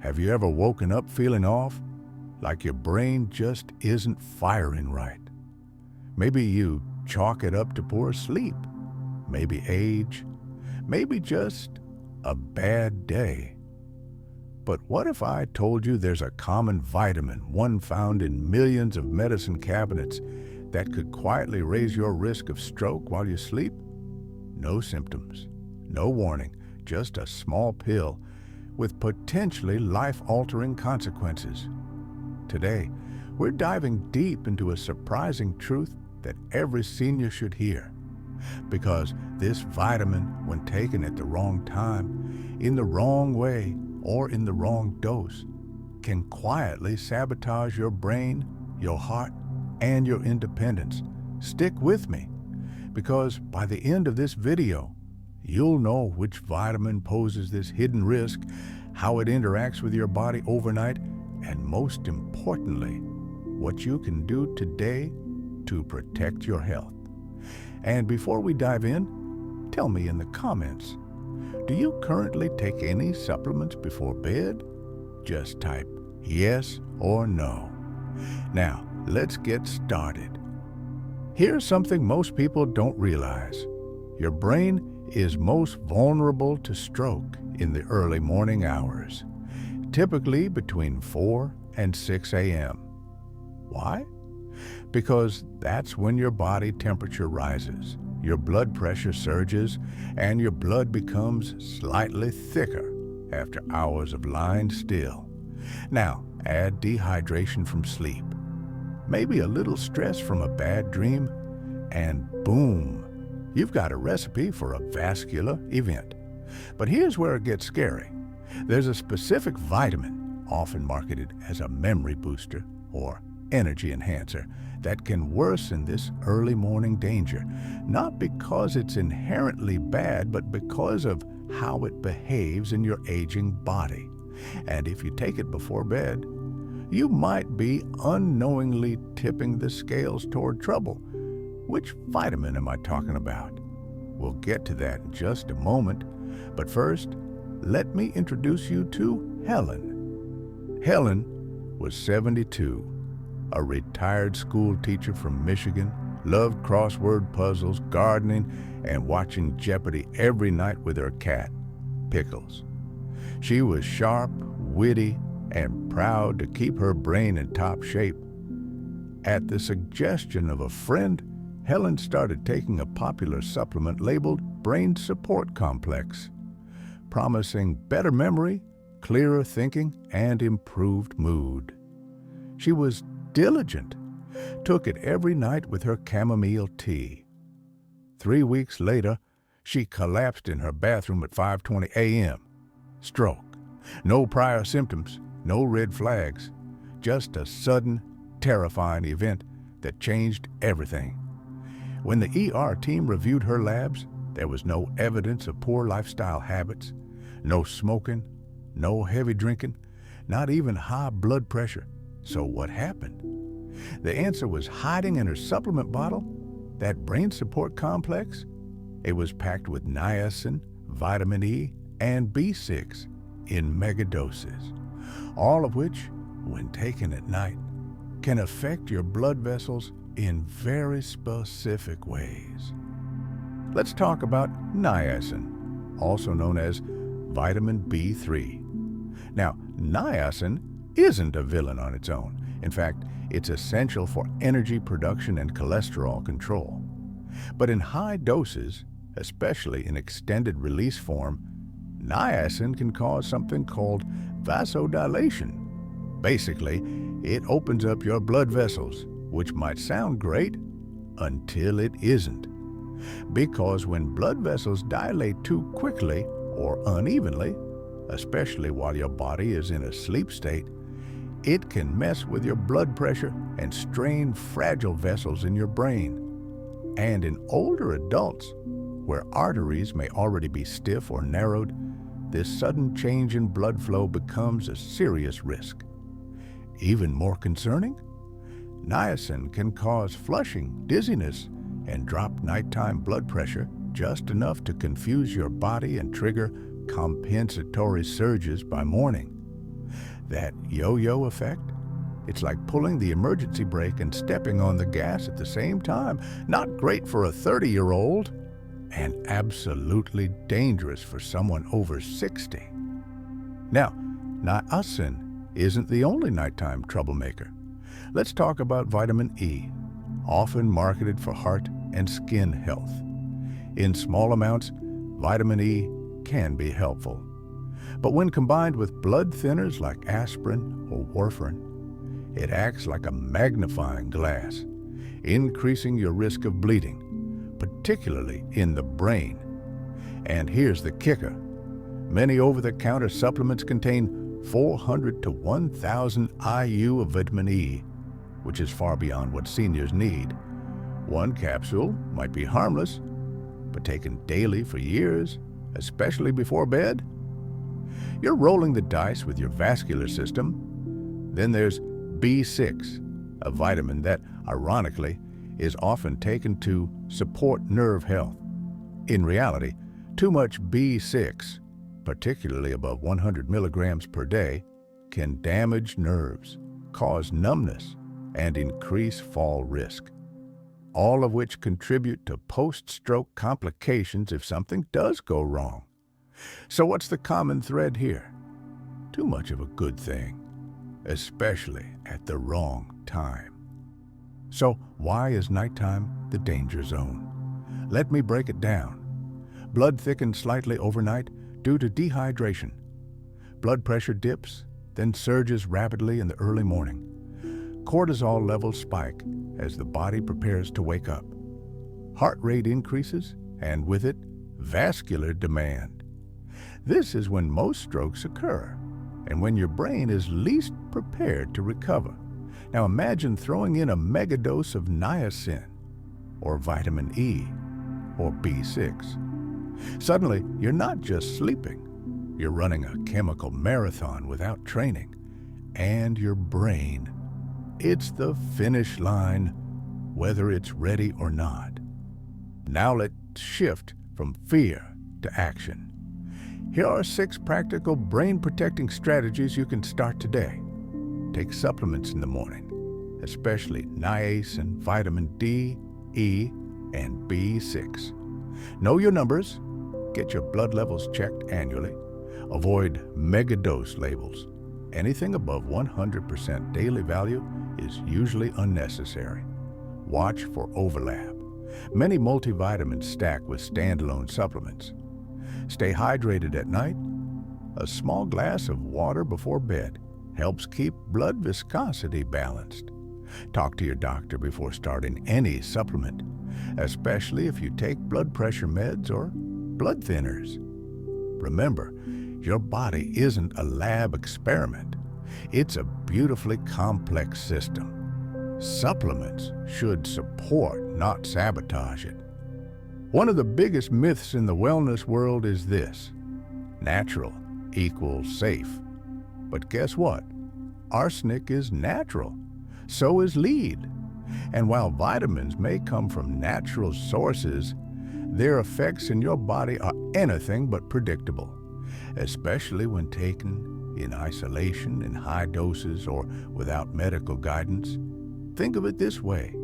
Have you ever woken up feeling off, like your brain just isn't firing right? Maybe you chalk it up to poor sleep, maybe age, maybe just a bad day. But what if I told you there's a common vitamin, one found in millions of medicine cabinets, that could quietly raise your risk of stroke while you sleep? No symptoms, no warning, just a small pill with potentially life-altering consequences. Today, we're diving deep into a surprising truth that every senior should hear. Because this vitamin, when taken at the wrong time, in the wrong way, or in the wrong dose, can quietly sabotage your brain, your heart, and your independence. Stick with me, because by the end of this video, you'll know which vitamin poses this hidden risk, how it interacts with your body overnight, and most importantly, what you can do today to protect your health. And before we dive in, tell me in the comments, do you currently take any supplements before bed? Just type yes or no. Now, let's get started. Here's something most people don't realize. Your brain is most vulnerable to stroke in the early morning hours, typically between 4 and 6 a.m. Why? Because that's when your body temperature rises, your blood pressure surges, and your blood becomes slightly thicker after hours of lying still. Now, add dehydration from sleep, maybe a little stress from a bad dream, and boom, you've got a recipe for a vascular event. But here's where it gets scary. There's a specific vitamin, often marketed as a memory booster or energy enhancer, that can worsen this early morning danger, not because it's inherently bad, but because of how it behaves in your aging body. And if you take it before bed, you might be unknowingly tipping the scales toward trouble. Which vitamin am I talking about? We'll get to that in just a moment, but first, let me introduce you to Helen. Helen was 72. A retired school teacher from Michigan, loved crossword puzzles, gardening, and watching Jeopardy every night with her cat, Pickles. She was sharp, witty, and proud to keep her brain in top shape. At the suggestion of a friend, Helen started taking a popular supplement labeled Brain Support Complex, promising better memory, clearer thinking, and improved mood. She was diligent, took it every night with her chamomile tea. 3 weeks later, she collapsed in her bathroom at 5:20 a.m. Stroke. No prior symptoms, no red flags, just a sudden, terrifying event that changed everything. When the ER team reviewed her labs, there was no evidence of poor lifestyle habits, no smoking, no heavy drinking, not even high blood pressure. So what happened? The answer was hiding in her supplement bottle, that brain support complex. It was packed with niacin, vitamin E, and B6 in mega doses, all of which, when taken at night, can affect your blood vessels in very specific ways. Let's talk about niacin, also known as vitamin B3. Now, niacin isn't a villain on its own. In fact, it's essential for energy production and cholesterol control. But in high doses, especially in extended release form, niacin can cause something called vasodilation. Basically, it opens up your blood vessels, which might sound great until it isn't. Because when blood vessels dilate too quickly or unevenly, especially while your body is in a sleep state, it can mess with your blood pressure and strain fragile vessels in your brain. And in older adults, where arteries may already be stiff or narrowed, this sudden change in blood flow becomes a serious risk. Even more concerning, niacin can cause flushing, dizziness, and drop nighttime blood pressure just enough to confuse your body and trigger compensatory surges by morning. That yo-yo effect? It's like pulling the emergency brake and stepping on the gas at the same time. Not great for a 30-year-old, and absolutely dangerous for someone over 60. Now, niacin isn't the only nighttime troublemaker. Let's talk about vitamin E, often marketed for heart and skin health. In small amounts, vitamin E can be helpful. But when combined with blood thinners like aspirin or warfarin, it acts like a magnifying glass, increasing your risk of bleeding, particularly in the brain. And here's the kicker. Many over-the-counter supplements contain 400 to 1,000 IU of vitamin E, which is far beyond what seniors need. One capsule might be harmless, but taken daily for years, especially before bed, you're rolling the dice with your vascular system. Then there's B6, a vitamin that, ironically, is often taken to support nerve health. In reality, too much B6, particularly above 100 milligrams per day, can damage nerves, cause numbness, and increase fall risk, all of which contribute to post-stroke complications if something does go wrong. So what's the common thread here? Too much of a good thing, especially at the wrong time. So why is nighttime the danger zone? Let me break it down. Blood thickens slightly overnight due to dehydration. Blood pressure dips, then surges rapidly in the early morning. Cortisol levels spike as the body prepares to wake up. Heart rate increases, and with it, vascular demand. This is when most strokes occur, and when your brain is least prepared to recover. Now imagine throwing in a megadose of niacin, or vitamin E, or B6. Suddenly, you're not just sleeping, you're running a chemical marathon without training. And your brain, it's the finish line, whether it's ready or not. Now let's shift from fear to action. Here are 6 practical brain-protecting strategies you can start today. Take supplements in the morning, especially niacin, vitamin D, E, and B6. Know your numbers. Get your blood levels checked annually. Avoid megadose labels. Anything above 100% daily value is usually unnecessary. Watch for overlap. Many multivitamins stack with standalone supplements. Stay hydrated at night. A small glass of water before bed helps keep blood viscosity balanced. Talk to your doctor before starting any supplement, especially if you take blood pressure meds or blood thinners. Remember, your body isn't a lab experiment. It's a beautifully complex system. Supplements should support, not sabotage it. One of the biggest myths in the wellness world is this: natural equals safe. But guess what? Arsenic is natural. So is lead. And while vitamins may come from natural sources, their effects in your body are anything but predictable, especially when taken in isolation in high doses or without medical guidance. Think of it this way.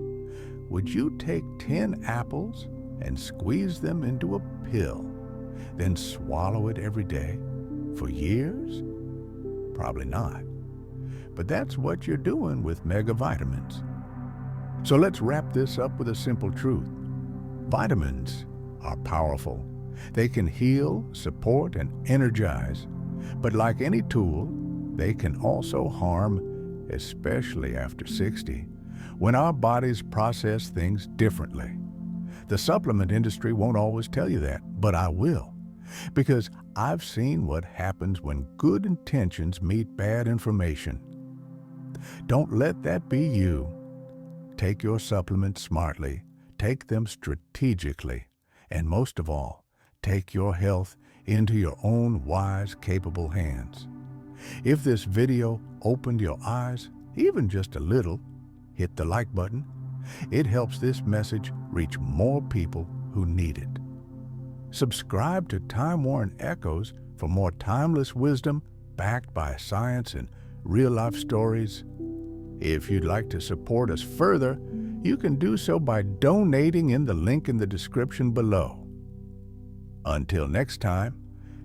Would you take 10 apples and squeeze them into a pill, then swallow it every day for years? Probably not. But that's what you're doing with megavitamins. So let's wrap this up with a simple truth. Vitamins are powerful. They can heal, support, and energize. But like any tool, they can also harm, especially after 60, when our bodies process things differently. The supplement industry won't always tell you that, but I will. Because I've seen what happens when good intentions meet bad information. Don't let that be you. Take your supplements smartly, take them strategically, and most of all, take your health into your own wise, capable hands. If this video opened your eyes, even just a little, hit the like button. It helps this message reach more people who need it. Subscribe to Time-Worn Echoes for more timeless wisdom backed by science and real-life stories. If you'd like to support us further, you can do so by donating in the link in the description below. Until next time,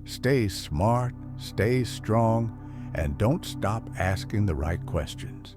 stay smart, stay strong, and don't stop asking the right questions.